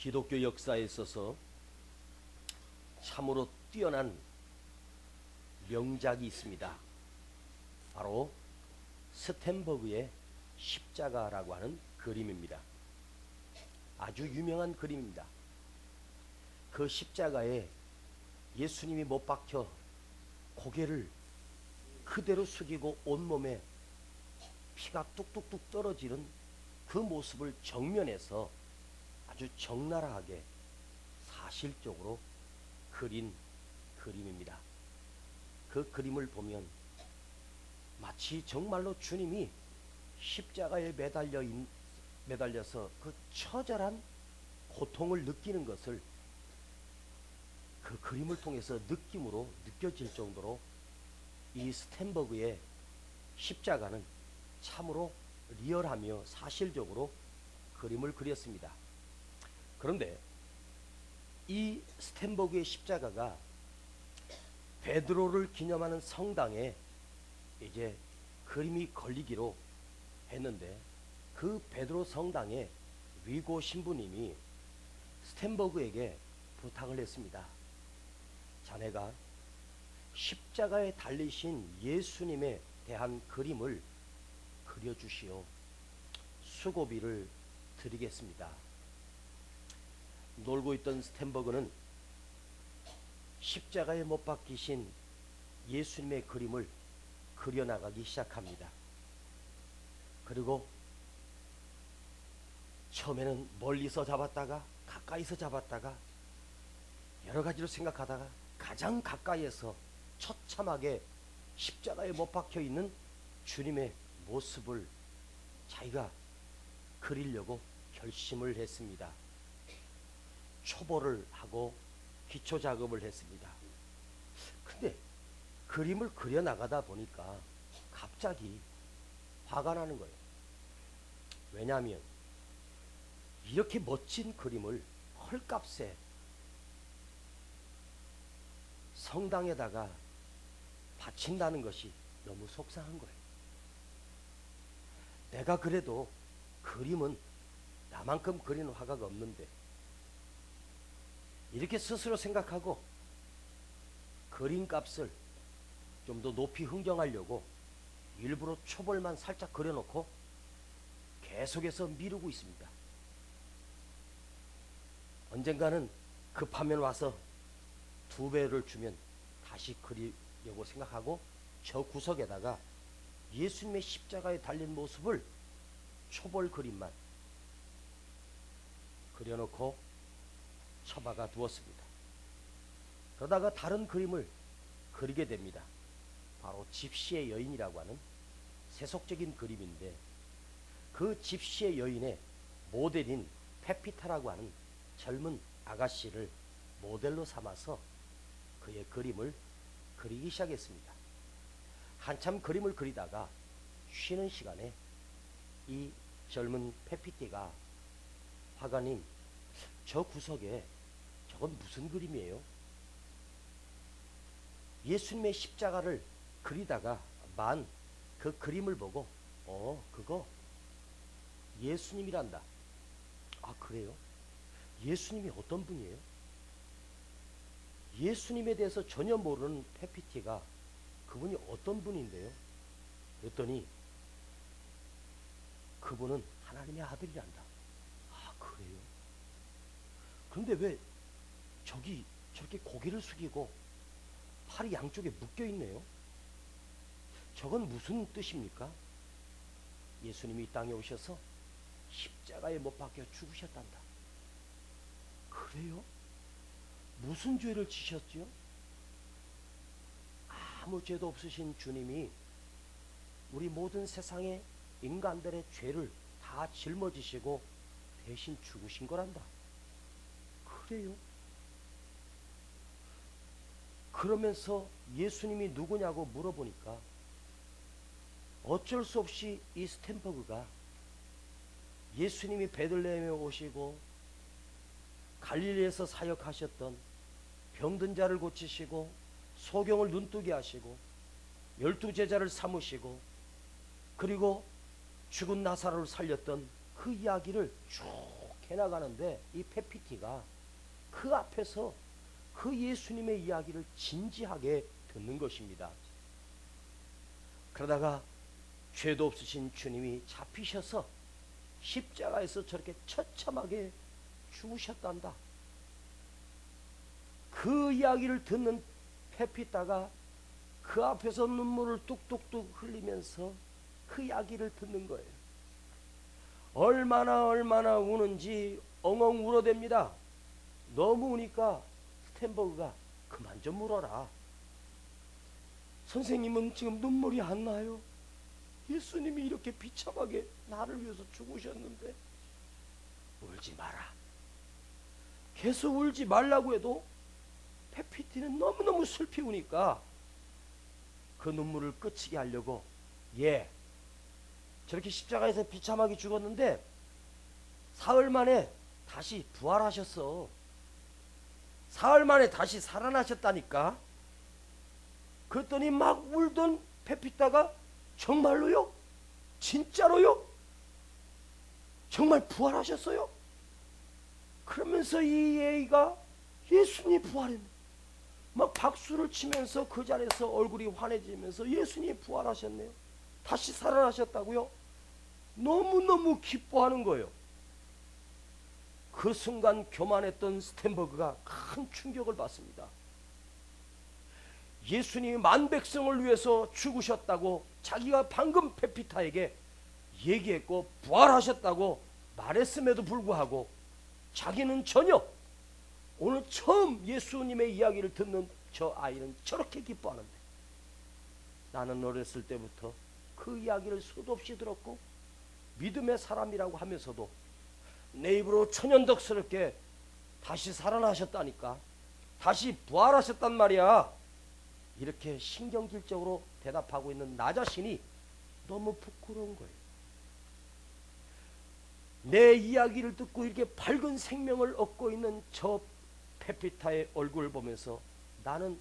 기독교 역사에 있어서 참으로 뛰어난 명작이 있습니다. 바로 스텐버그의 십자가라고 하는 그림입니다. 아주 유명한 그림입니다. 그 십자가에 예수님이 못 박혀 고개를 그대로 숙이고 온몸에 피가 뚝뚝뚝 떨어지는 그 모습을 정면에서 아주 적나라하게 사실적으로 그린 그림입니다. 그 그림을 보면 마치 정말로 주님이 십자가에 매달려서 그 처절한 고통을 느끼는 것을 그 그림을 통해서 느낌으로 느껴질 정도로 이 스텐버그의 십자가는 참으로 리얼하며 사실적으로 그림을 그렸습니다. 그런데 이 스텐버그의 십자가가 베드로를 기념하는 성당에 이제 그림이 걸리기로 했는데, 그 베드로 성당의 위고 신부님이 스텐버그에게 부탁을 했습니다. 자네가 십자가에 달리신 예수님에 대한 그림을 그려주시오. 수고비를 드리겠습니다. 놀고 있던 스텐버그는 십자가에 못 박히신 예수님의 그림을 그려나가기 시작합니다. 그리고 처음에는 멀리서 잡았다가 가까이서 잡았다가 여러 가지로 생각하다가 가장 가까이에서 처참하게 십자가에 못 박혀 있는 주님의 모습을 자기가 그리려고 결심을 했습니다. 초보를 하고 기초 작업을 했습니다. 근데 그림을 그려 나가다 보니까 갑자기 화가 나는 거예요. 왜냐하면 이렇게 멋진 그림을 헐값에 성당에다가 바친다는 것이 너무 속상한 거예요. 내가 그래도 그림은 나만큼 그리는 화가가 없는데, 이렇게 스스로 생각하고 그림값을 좀 더 높이 흥정하려고 일부러 초벌만 살짝 그려놓고 계속해서 미루고 있습니다. 언젠가는 급하면 와서 2배를 주면 다시 그리려고 생각하고 저 구석에다가 예수님의 십자가에 달린 모습을 초벌 그림만 그려놓고 처박아 두었습니다. 그러다가 다른 그림을 그리게 됩니다. 바로 집시의 여인이라고 하는 세속적인 그림인데, 그 집시의 여인의 모델인 페피타라고 하는 젊은 아가씨를 모델로 삼아서 그의 그림을 그리기 시작했습니다. 한참 그림을 그리다가 쉬는 시간에 이 젊은 페피티가, 화가님, 저 구석에 저건 무슨 그림이에요? 예수님의 십자가를 그리다가 만 그 그림을 보고 그거 예수님이란다. 아, 그래요? 예수님이 어떤 분이에요? 예수님에 대해서 전혀 모르는 페피티가 그분이 어떤 분인데요? 그랬더니 그분은 하나님의 아들이란다. 아, 그래요? 그런데 왜 저렇게 고개를 숙이고 팔이 양쪽에 묶여 있네요? 저건 무슨 뜻입니까? 예수님이 이 땅에 오셔서 십자가에 못 박혀 죽으셨단다. 그래요? 무슨 죄를 지셨지요? 아무 죄도 없으신 주님이 우리 모든 세상의 인간들의 죄를 다 짊어지시고 대신 죽으신 거란다. 그래요? 그러면서 예수님이 누구냐고 물어보니까 어쩔 수 없이 이 스텐버그가 예수님이 베들레헴에 오시고 갈릴리에서 사역하셨던, 병든 자를 고치시고 소경을 눈뜨게 하시고 12제자를 삼으시고 그리고 죽은 나사로를 살렸던 그 이야기를 쭉 해나가는데 이 페피티가 그 앞에서 그 예수님의 이야기를 진지하게 듣는 것입니다. 그러다가 죄도 없으신 주님이 잡히셔서 십자가에서 저렇게 처참하게 죽으셨단다. 그 이야기를 듣는 페피타가 그 앞에서 눈물을 뚝뚝뚝 흘리면서 그 이야기를 듣는 거예요. 얼마나 우는지 엉엉 울어댑니다. 너무 우니까 스텐버그가 그만 좀 울어라. 선생님은 지금 눈물이 안 나요. 예수님이 이렇게 비참하게 나를 위해서 죽으셨는데. 울지 마라. 계속 울지 말라고 해도 페피티는 너무너무 슬피 우니까 그 눈물을 그치게 하려고, 저렇게 십자가에서 비참하게 죽었는데 사흘 만에 다시 부활하셨어. 사흘 만에 다시 살아나셨다니까. 그랬더니 막 울던 페피타가 정말로요? 진짜로요? 정말 부활하셨어요? 그러면서 이 애가 예수님이 부활했네. 막 박수를 치면서 그 자리에서 얼굴이 환해지면서 예수님이 부활하셨네요. 다시 살아나셨다고요? 너무너무 기뻐하는 거예요. 그 순간 교만했던 스텐버그가 큰 충격을 받습니다. 예수님이 만백성을 위해서 죽으셨다고 자기가 방금 페피타에게 얘기했고 부활하셨다고 말했음에도 불구하고 자기는 전혀, 오늘 처음 예수님의 이야기를 듣는 저 아이는 저렇게 기뻐하는데, 나는 어렸을 때부터 그 이야기를 수도 없이 들었고 믿음의 사람이라고 하면서도 내 입으로 천연덕스럽게 다시 살아나셨다니까, 다시 부활하셨단 말이야, 이렇게 신경질적으로 대답하고 있는 나 자신이 너무 부끄러운 거예요. 내 이야기를 듣고 이렇게 밝은 생명을 얻고 있는 저 페피타의 얼굴을 보면서 나는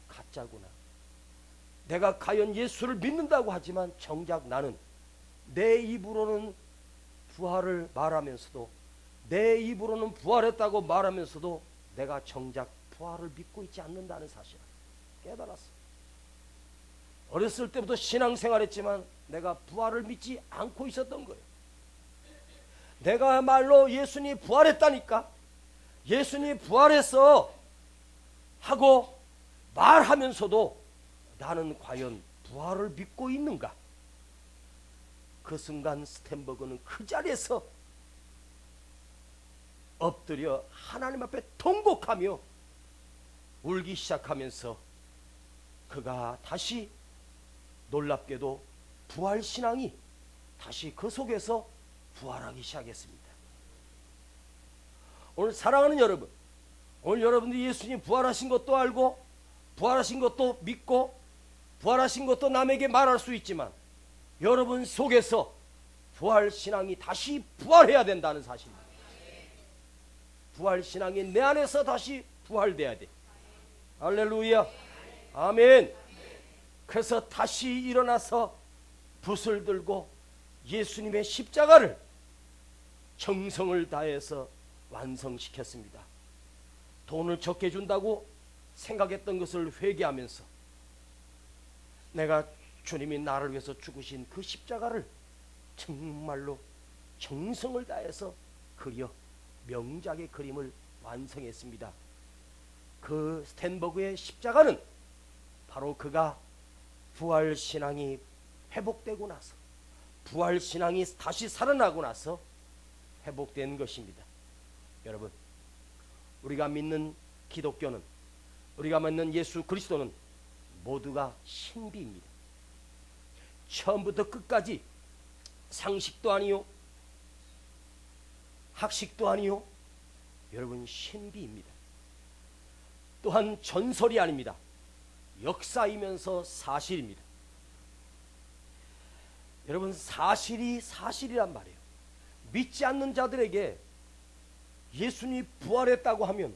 가짜구나. 내가 과연 예수를 믿는다고 하지만 정작 나는 내 입으로는 부활을 말하면서도, 내 입으로는 부활했다고 말하면서도 내가 정작 부활을 믿고 있지 않는다는 사실을 깨달았어. 어렸을 때부터 신앙생활했지만 내가 부활을 믿지 않고 있었던 거예요. 내가말로 예수님이 부활했다니까, 예수님이 부활했어 하고 말하면서도 나는 과연 부활을 믿고 있는가? 그 순간 스텐버그는 그 자리에서 엎드려 하나님 앞에 통곡하며 울기 시작하면서 그가 다시 놀랍게도 부활신앙이 다시 그 속에서 부활하기 시작했습니다. 오늘 사랑하는 여러분, 오늘 여러분들이 예수님 부활하신 것도 알고 부활하신 것도 믿고 부활하신 것도 남에게 말할 수 있지만 여러분 속에서 부활신앙이 다시 부활해야 된다는 사실입니다. 부활신앙이 내 안에서 다시 부활돼야 돼. 할렐루야. 아멘. 그래서 다시 일어나서 붓을 들고 예수님의 십자가를 정성을 다해서 완성시켰습니다. 돈을 적게 준다고 생각했던 것을 회개하면서 내가 주님이 나를 위해서 죽으신 그 십자가를 정말로 정성을 다해서 그려 명작의 그림을 완성했습니다. 그 스텐버그의 십자가는 바로 그가 부활신앙이 회복되고 나서, 부활신앙이 다시 살아나고 나서 회복된 것입니다. 여러분, 우리가 믿는 기독교는, 우리가 믿는 예수 그리스도는 모두가 신비입니다. 처음부터 끝까지 상식도 아니요, 학식도 아니요, 여러분 신비입니다. 또한 전설이 아닙니다. 역사이면서 사실입니다. 여러분, 사실이 사실이란 말이에요. 믿지 않는 자들에게 예수님이 부활했다고 하면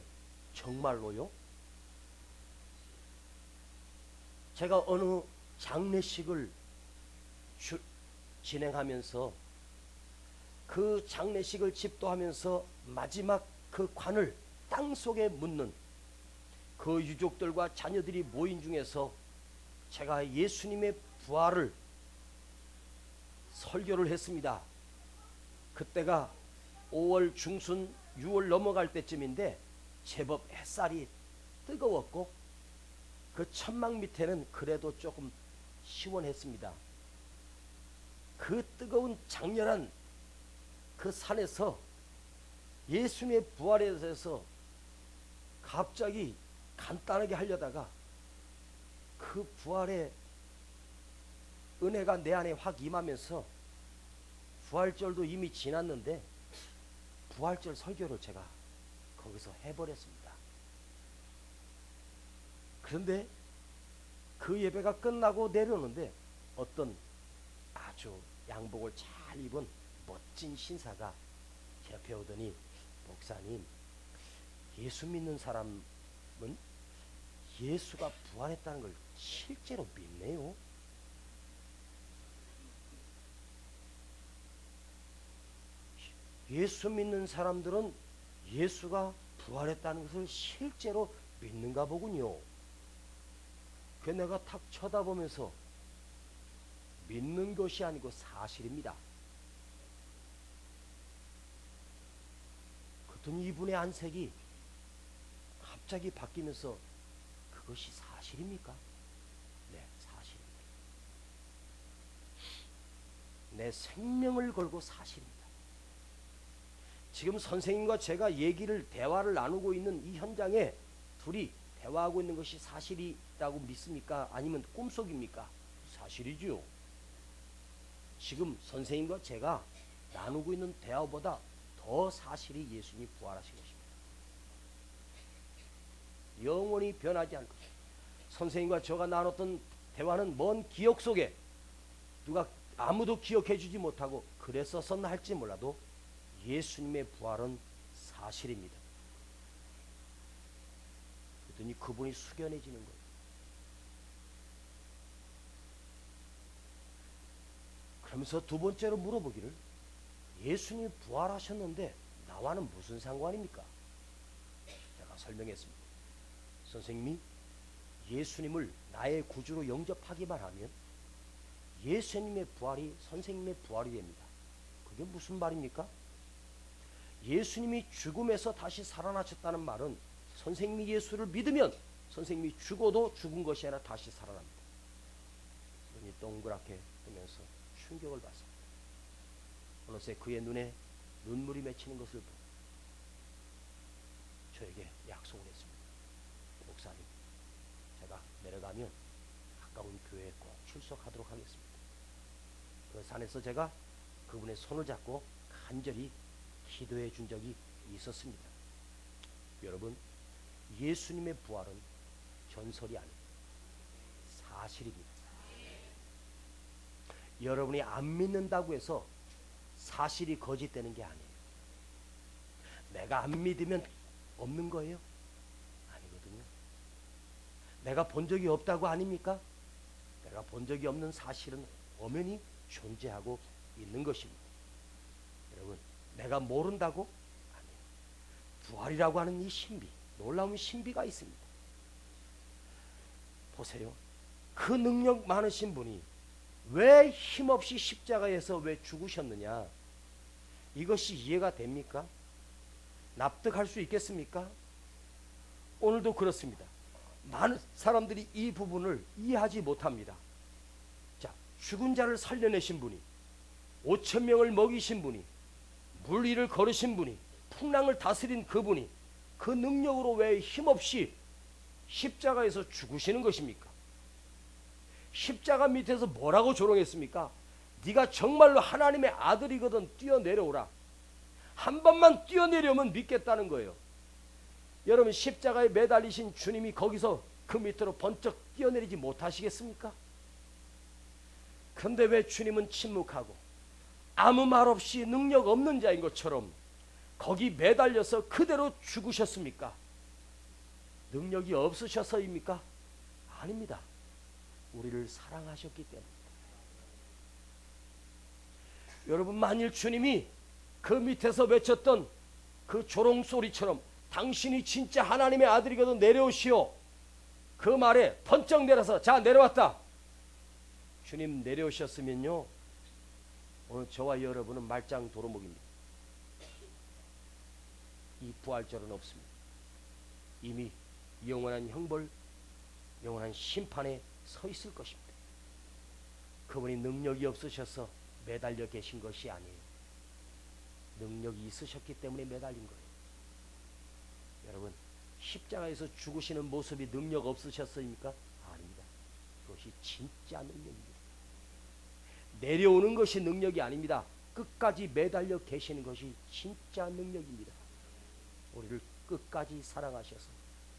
정말로요? 제가 어느 장례식을 진행하면서 그 장례식을 집도하면서 마지막 그 관을 땅속에 묻는 그 유족들과 자녀들이 모인 중에서 제가 예수님의 부활을 설교를 했습니다. 그때가 5월 중순 6월 넘어갈 때쯤인데 제법 햇살이 뜨거웠고 그 천막 밑에는 그래도 조금 시원했습니다. 그 뜨거운 장렬한 그 산에서 예수님의 부활에 대해서 갑자기 간단하게 하려다가 그 부활의 은혜가 내 안에 확 임하면서 부활절도 이미 지났는데 부활절 설교를 제가 거기서 해버렸습니다. 그런데 그 예배가 끝나고 내려오는데 어떤 아주 양복을 잘 입은 멋진 신사가 제 옆에 오더니 목사님, 예수 믿는 사람은 예수가 부활했다는 걸 실제로 믿네요. 예수 믿는 사람들은 예수가 부활했다는 것을 실제로 믿는가 보군요. 그 내가 탁 쳐다보면서 믿는 것이 아니고 사실입니다. 그랬더니 이분의 안색이 갑자기 바뀌면서 그것이 사실입니까? 네, 사실입니다. 내 생명을 걸고 사실입니다. 지금 선생님과 제가 대화를 나누고 있는 이 현장에 둘이 대화하고 있는 것이 사실이라고 믿습니까? 아니면 꿈속입니까? 사실이지요. 지금 선생님과 제가 나누고 있는 대화보다 더 사실이 예수님이 부활하신 것입니다. 영원히 변하지 않을 것입니다. 선생님과 저가 나눴던 대화는 먼 기억 속에 누가 아무도 기억해 주지 못하고 그랬었었나 할지 몰라도 예수님의 부활은 사실입니다. 그랬더니 그분이 숙연해지는 거예요. 그러면서 두 번째로 물어보기를, 예수님이 부활하셨는데 나와는 무슨 상관입니까? 제가 설명했습니다. 선생님이 예수님을 나의 구주로 영접하기만 하면 예수님의 부활이 선생님의 부활이 됩니다. 그게 무슨 말입니까? 예수님이 죽음에서 다시 살아나셨다는 말은 선생님이 예수를 믿으면 선생님이 죽어도 죽은 것이 아니라 다시 살아납니다. 눈이 동그랗게 뜨면서 충격을 받습니다. 어느새 그의 눈에 눈물이 맺히는 것을 보고 저에게 약속을 했습니다. 목사님, 제가 내려가면 가까운 교회에 꼭 출석하도록 하겠습니다. 그 산에서 제가 그분의 손을 잡고 간절히 기도해 준 적이 있었습니다. 여러분, 예수님의 부활은 전설이 아닙니다. 사실입니다. 여러분이 안 믿는다고 해서 사실이 거짓되는 게 아니에요. 내가 안 믿으면 없는 거예요? 아니거든요. 내가 본 적이 없다고 아닙니까? 내가 본 적이 없는 사실은 엄연히 존재하고 있는 것입니다. 여러분, 내가 모른다고? 아니에요. 부활이라고 하는 이 신비, 놀라운 신비가 있습니다. 보세요. 그 능력 많으신 분이 왜 힘없이 십자가에서 왜 죽으셨느냐? 이것이 이해가 됩니까? 납득할 수 있겠습니까? 오늘도 그렇습니다. 많은 사람들이 이 부분을 이해하지 못합니다. 자, 죽은 자를 살려내신 분이, 5천 명을 먹이신 분이, 물 위를 걸으신 분이, 풍랑을 다스린 그분이 그 능력으로 왜 힘없이 십자가에서 죽으시는 것입니까? 십자가 밑에서 뭐라고 조롱했습니까? 네가 정말로 하나님의 아들이거든 뛰어내려오라. 한 번만 뛰어내려면 믿겠다는 거예요. 여러분, 십자가에 매달리신 주님이 거기서 그 밑으로 번쩍 뛰어내리지 못하시겠습니까? 그런데 왜 주님은 침묵하고 아무 말 없이 능력 없는 자인 것처럼 거기 매달려서 그대로 죽으셨습니까? 능력이 없으셔서입니까? 아닙니다. 우리를 사랑하셨기 때문입니다. 여러분, 만일 주님이 그 밑에서 외쳤던 그 조롱소리처럼 당신이 진짜 하나님의 아들이거든 내려오시오. 그 말에 번쩍 내려서 자 내려왔다. 주님 내려오셨으면요 오늘 저와 여러분은 말짱 도루묵입니다. 이 부활절은 없습니다. 이미 영원한 형벌, 영원한 심판에 서 있을 것입니다. 그분이 능력이 없으셔서 매달려 계신 것이 아니에요. 능력이 있으셨기 때문에 매달린 거예요. 여러분, 십자가에서 죽으시는 모습이 능력 없으셨습니까? 아닙니다. 그것이 진짜 능력입니다. 내려오는 것이 능력이 아닙니다. 끝까지 매달려 계시는 것이 진짜 능력입니다. 우리를 끝까지 사랑하셔서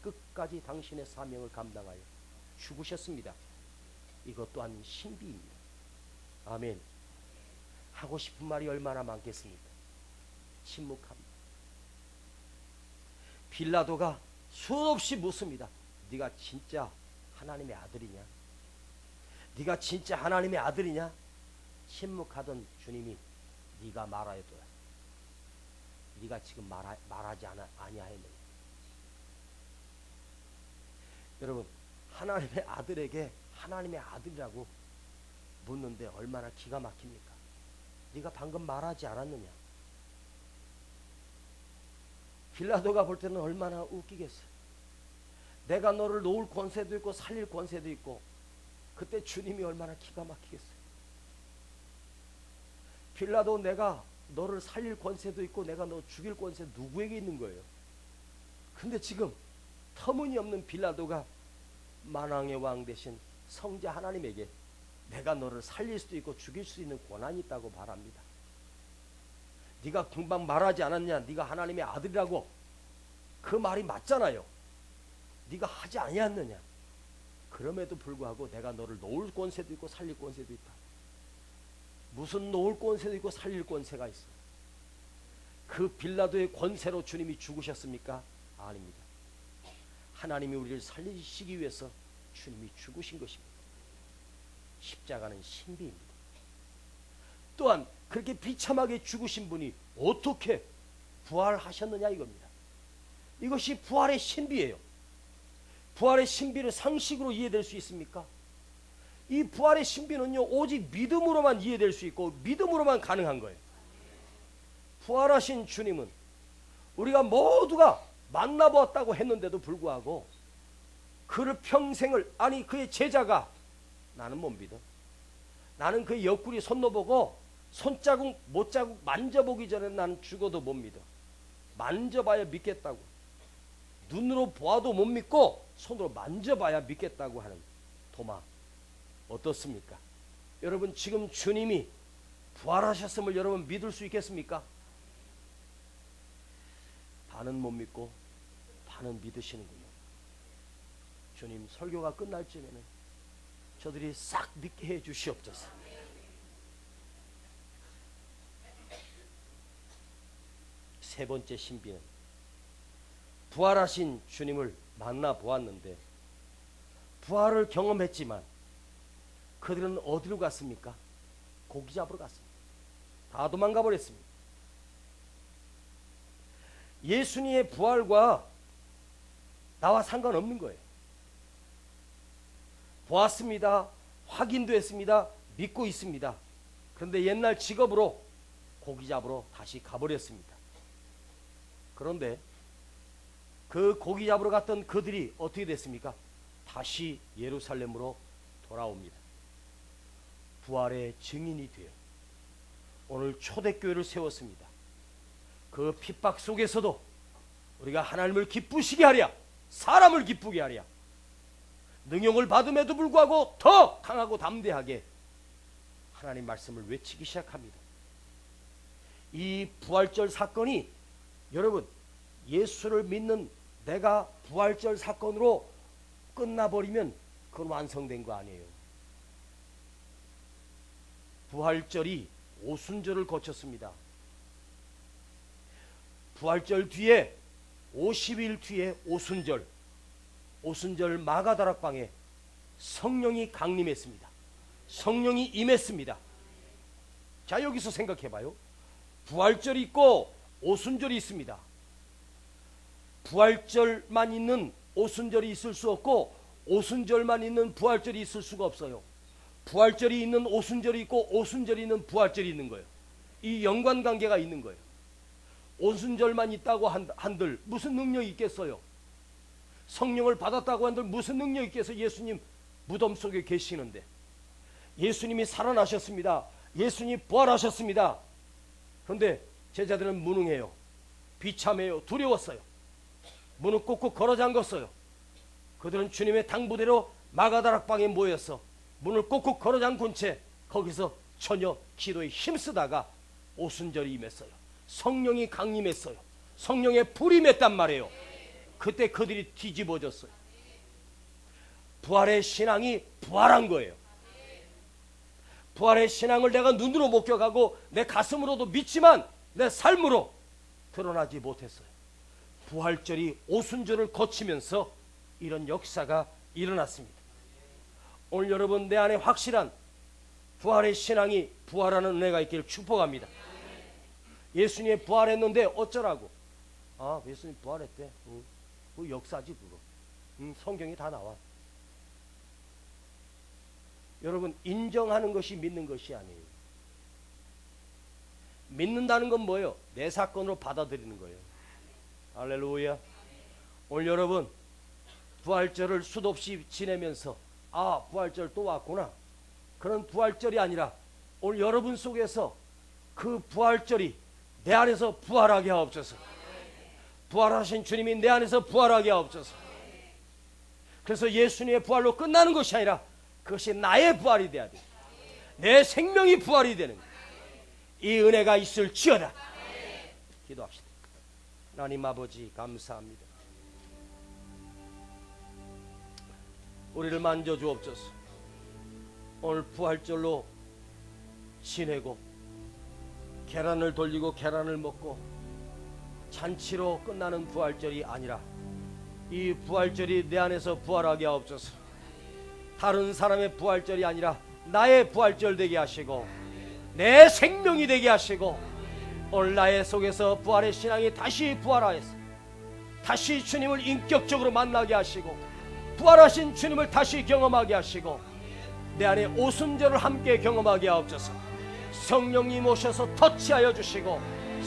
끝까지 당신의 사명을 감당하여 죽으셨습니다. 이것 또한 신비입니다. 아멘. 하고 싶은 말이 얼마나 많겠습니까? 침묵합니다. 빌라도가 수없이 묻습니다. 네가 진짜 하나님의 아들이냐? 네가 진짜 하나님의 아들이냐? 침묵하던 주님이 네가 말하여도라. 네가 지금 말하지 아니하였느냐? 여러분, 하나님의 아들에게 하나님의 아들이라고 묻는데 얼마나 기가 막힙니까? 네가 방금 말하지 않았느냐? 빌라도가 볼 때는 얼마나 웃기겠어요. 내가 너를 놓을 권세도 있고 살릴 권세도 있고, 그때 주님이 얼마나 기가 막히겠어요. 빌라도 내가 너를 살릴 권세도 있고 내가 너 죽일 권세 누구에게 있는 거예요? 근데 지금 터무니없는 빌라도가 만왕의 왕 되신 성자 하나님에게 내가 너를 살릴 수도 있고 죽일 수 있는 권한이 있다고 말합니다. 네가 금방 말하지 않았냐? 네가 하나님의 아들이라고. 그 말이 맞잖아요. 네가 하지 아니었느냐? 그럼에도 불구하고 내가 너를 놓을 권세도 있고 살릴 권세도 있다. 무슨 놓을 권세도 있고 살릴 권세가 있어? 그 빌라도의 권세로 주님이 죽으셨습니까? 아닙니다. 하나님이 우리를 살리시기 위해서 주님이 죽으신 것입니다. 십자가는 신비입니다. 또한 그렇게 비참하게 죽으신 분이 어떻게 부활하셨느냐 이겁니다. 이것이 부활의 신비예요. 부활의 신비를 상식으로 이해될 수 있습니까? 이 부활의 신비는요 오직 믿음으로만 이해될 수 있고 믿음으로만 가능한 거예요. 부활하신 주님은 우리가 모두가 만나보았다고 했는데도 불구하고 그를 평생을, 아니 그의 제자가 나는 못 믿어. 나는 그의 옆구리 손놓보고 손자국 못자국 만져보기 전에 나는 죽어도 못 믿어. 만져봐야 믿겠다고. 눈으로 보아도 못 믿고 손으로 만져봐야 믿겠다고 하는 도마. 어떻습니까? 여러분 지금 주님이 부활하셨음을 여러분 믿을 수 있겠습니까? 반은 못 믿고 반은 믿으시는군요. 주님 설교가 끝날 쯤에는 저들이 싹 믿게 해 주시옵소서. 세 번째 신비는 부활하신 주님을 만나보았는데 부활을 경험했지만 그들은 어디로 갔습니까? 고기 잡으러 갔습니다. 다 도망가 버렸습니다. 예수님의 부활과 나와 상관없는 거예요. 보았습니다. 확인도 했습니다. 믿고 있습니다. 그런데 옛날 직업으로 고기 잡으러 다시 가버렸습니다. 그런데 그 고기 잡으러 갔던 그들이 어떻게 됐습니까? 다시 예루살렘으로 돌아옵니다. 부활의 증인이 되어 오늘 초대교회를 세웠습니다. 그 핍박 속에서도 우리가 하나님을 기쁘시게 하랴, 사람을 기쁘게 하랴, 능력을 받음에도 불구하고 더 강하고 담대하게 하나님 말씀을 외치기 시작합니다. 이 부활절 사건이 여러분 예수를 믿는 내가 부활절 사건으로 끝나버리면 그건 완성된 거 아니에요. 부활절이 오순절을 거쳤습니다. 부활절 뒤에 50일 뒤에 오순절, 오순절 마가다락방에 성령이 강림했습니다. 성령이 임했습니다. 자 여기서 생각해봐요. 부활절이 있고 오순절이 있습니다. 부활절만 있는 오순절이 있을 수 없고 오순절만 있는 부활절이 있을 수가 없어요. 부활절이 있는 오순절이 있고 오순절이 있는 부활절이 있는 거예요. 이 연관관계가 있는 거예요. 오순절만 있다고 한들 무슨 능력이 있겠어요? 성령을 받았다고 한들 무슨 능력이 있겠어요? 예수님 무덤 속에 계시는데, 예수님이 살아나셨습니다. 예수님이 부활하셨습니다. 그런데 제자들은 무능해요. 비참해요. 두려웠어요. 문은 꾹꾹 걸어 잠궜어요. 그들은 주님의 당부대로 마가다락방에 모여서 문을 꾹꾹 걸어 잠근 채 거기서 전혀 기도에 힘쓰다가 오순절이 임했어요. 성령이 강림했어요. 성령의 불이 맺단 말이에요. 그때 그들이 뒤집어졌어요. 부활의 신앙이 부활한 거예요. 부활의 신앙을 내가 눈으로 목격하고 내 가슴으로도 믿지만 내 삶으로 드러나지 못했어요. 부활절이 오순절을 거치면서 이런 역사가 일어났습니다. 오늘 여러분 내 안에 확실한 부활의 신앙이 부활하는 은혜가 있기를 축복합니다. 예수님이 부활했는데 어쩌라고? 아, 예수님 부활했대. 그 역사지 그거. 성경이 다 나와. 여러분, 인정하는 것이 믿는 것이 아니에요. 믿는다는 건 뭐예요? 내 사건으로 받아들이는 거예요. 할렐루야. 오늘 여러분 부활절을 수도 없이 지내면서 아, 부활절 또 왔구나, 그런 부활절이 아니라 오늘 여러분 속에서 그 부활절이 내 안에서 부활하게 하옵소서. 부활하신 주님이 내 안에서 부활하게 하옵소서. 그래서 예수님의 부활로 끝나는 것이 아니라 그것이 나의 부활이 돼야 돼. 내 생명이 부활이 되는 거야. 이 은혜가 있을지어다. 기도합시다. 하나님 아버지 감사합니다. 우리를 만져주옵소서. 오늘 부활절로 지내고 계란을 돌리고 계란을 먹고 잔치로 끝나는 부활절이 아니라 이 부활절이 내 안에서 부활하게 하옵소서. 다른 사람의 부활절이 아니라 나의 부활절 되게 하시고 내 생명이 되게 하시고 오늘 나의 속에서 부활의 신앙이 다시 부활하여서 다시 주님을 인격적으로 만나게 하시고 부활하신 주님을 다시 경험하게 하시고 내 안에 오순절을 함께 경험하게 하옵소서. 성령님 오셔서 터치하여 주시고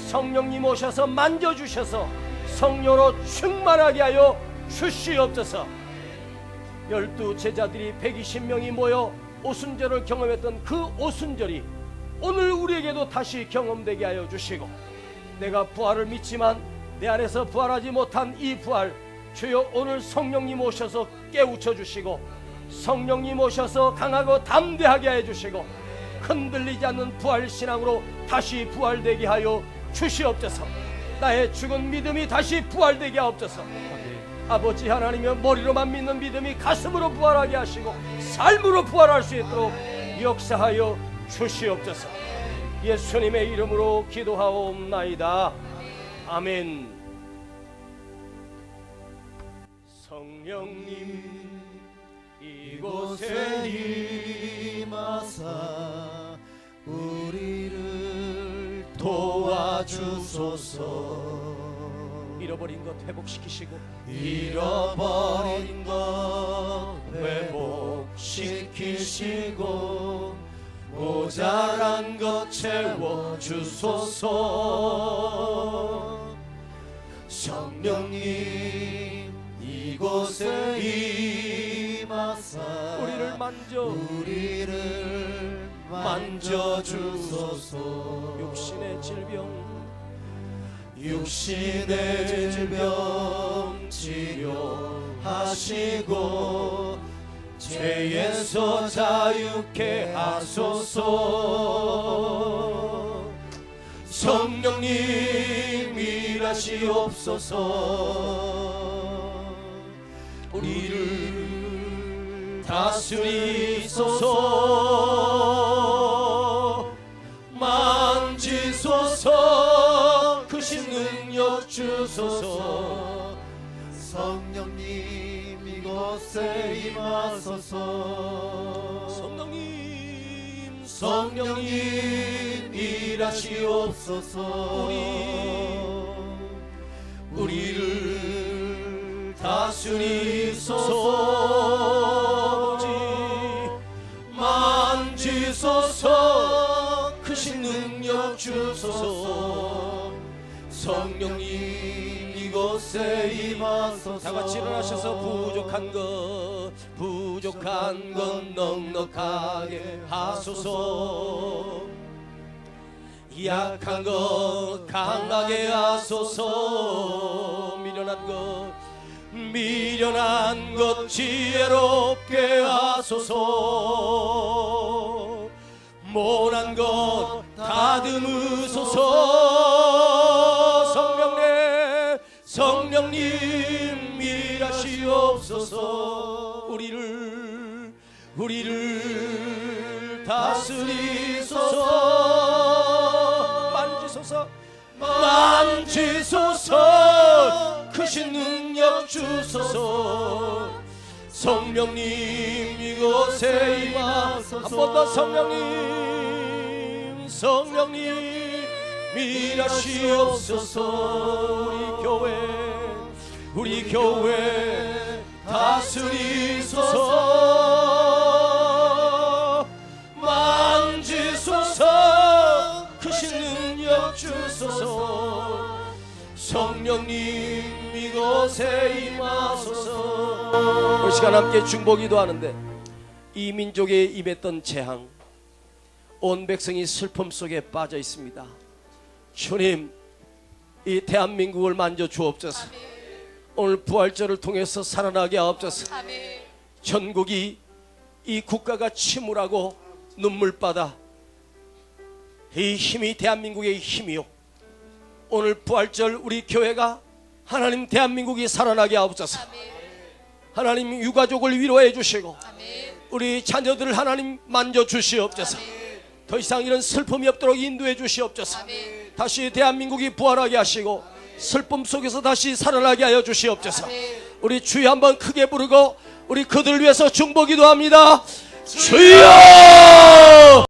성령님 오셔서 만져주셔서 성령으로 충만하게 하여 주시옵소서. 12 제자들이 120명이 모여 오순절을 경험했던 그 오순절이 오늘 우리에게도 다시 경험되게 하여 주시고 내가 부활을 믿지만 내 안에서 부활하지 못한 이 부활 주여 오늘 성령님 오셔서 깨우쳐 주시고 성령님 오셔서 강하고 담대하게 해주시고 흔들리지 않는 부활신앙으로 다시 부활되게 하여 주시옵소서. 나의 죽은 믿음이 다시 부활되게 하옵소서. 아버지 하나님의 머리로만 믿는 믿음이 가슴으로 부활하게 하시고 삶으로 부활할 수 있도록 역사하여 주시옵소서. 예수님의 이름으로 기도하옵나이다. 아멘. 성령님 이곳에 임하사 우리를 도와주소서. 잃어버린 것 회복시키시고 잃어버린 것 회복시키시고 모자란 것 채워주소서. 성령님 이곳에 임하사 우리를 만져주소서. 육신의 질병 치료하시고 죄에서 자유케 하소서. 성령님 일하시옵소서. 우리를 다스리소서. 만지소서. 크신 능력 주소서. 성령님 이곳에 임하소서. 성령님 일하시옵소서. 우리를 다스리소서. 만지소서. 크신 능력 주소서. 성령님 이곳에 임하소서. 다 같이 일어나셔서 부족한 것 넉넉하게 하소서. 약한 것 강하게 하소서. 미련한 것 지혜롭게 하소서. 모난 것 다듬으소서. 성령님 일하시옵소서. 우리를 다스리소서. 만지소서. 크신 능력 주소서. 성령님 이곳에 임하소서. 한 번 더 성령님 일하시옵소서. 우리 교회 다스리소서. 만지소서. 크신 능력 주소서. 성령님 이곳에 임하소서. 이 시간 함께 중보기도 하는데, 이 민족에 임했던 재앙, 온 백성이 슬픔 속에 빠져 있습니다. 주님, 이 대한민국을 만져 주옵소서. 오늘 부활절을 통해서 살아나게 하옵소서. 전국이, 이 국가가 침울하고 눈물바다, 이 힘이 대한민국의 힘이요, 오늘 부활절 우리 교회가 하나님 대한민국이 살아나게 하옵소서. 하나님 유가족을 위로해 주시고 우리 자녀들을 하나님 만져 주시옵소서. 더 이상 이런 슬픔이 없도록 인도해 주시옵소서. 다시 대한민국이 부활하게 하시고 슬픔 속에서 다시 살아나게 하여 주시옵소서. 우리 주여 한번 크게 부르고 우리 그들을 위해서 중보기도 합니다. 주여!